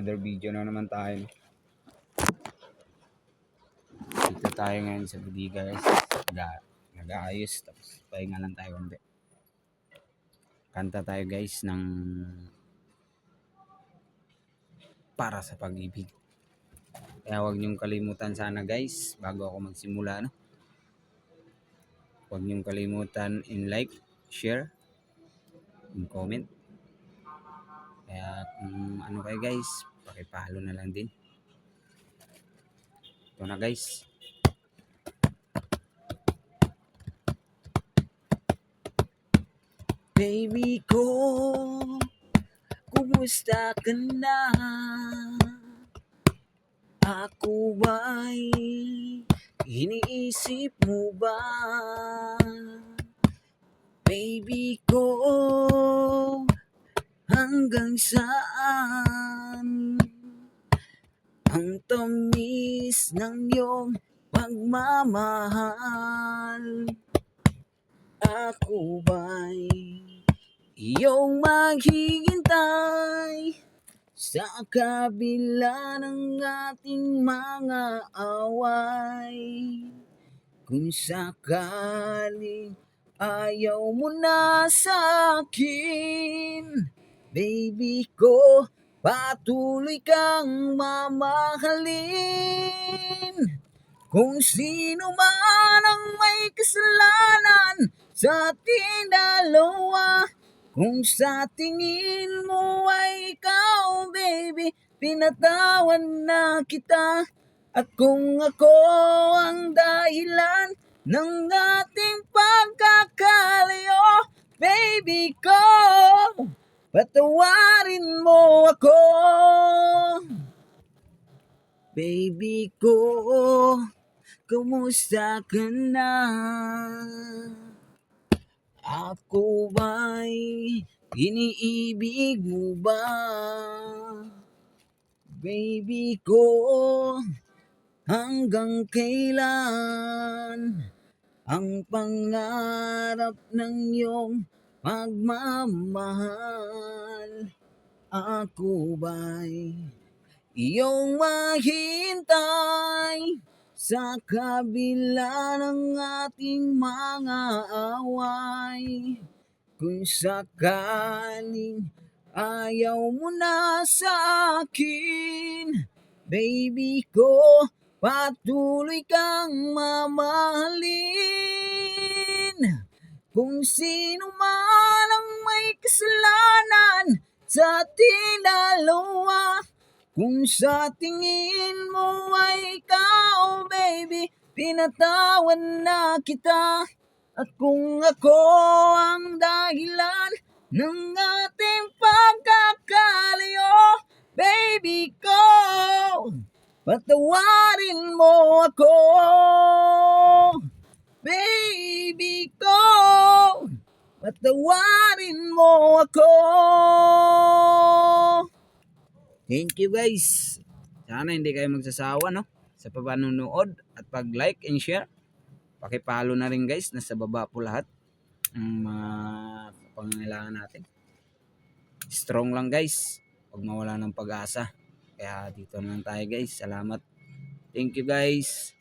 another video na naman tayo. Dito tayo ngayon sa bodega guys. Nag-aayos tapos pahinga lang tayo konti. Kanta tayo guys ng Para sa Pag-ibig. Kaya huwag niyong kalimutan sana guys bago ako magsimula, no? Huwag niyong kalimutan in like, share, in comment. Kaya kung ano kayo guys, pakipalo na lang din. Ito na guys. Baby ko, kumusta ka na? Ako ba'y iniisip mo ba? Baby ko, hanggang saan ang tamis ng iyong pagmamahal? Ako ba'y iyong maghihintay sa kabila ng ating mga away? Kung sakaling ayaw mo na sa akin, baby ko, patuloy kang mamahalin. Kung sino man ang may kasalanan sa ating dalawa, kung sa tingin mo ay ikaw, baby, pinatawan na kita. At kung ako ang dahilan ng ating pagkakalayo, baby ko, patawarin mo ako. Baby ko, kumusta ka na? Ako ba'y iniibig mo ba? Baby ko, hanggang kailan ang pangarap ng iyong pagmamahal? Ako ba'y iyong maghintay sa kabila ng ating mga away? Kung sakaling ayaw mo na sa akin, baby ko, patuloy kang mamahalin. Kung sino man ang may kasalanan sa ating dalawa, kung sa tingin mo ay ikaw, baby, pinatawan na kita. At kung ako ang dahilan ng ating pagkakalayo, baby ko, patawarin mo ako. Baby ko, patawarin mo ako. Thank you guys. Sana hindi kayo magsasawa, no, sa panonood at pag-like and share. Pakipalo na rin guys, nasa baba po lahat ang mga pangangailangan natin. Strong lang guys, huwag mawala ng pag-asa. Kaya dito na lang tayo guys. Salamat. Thank you guys.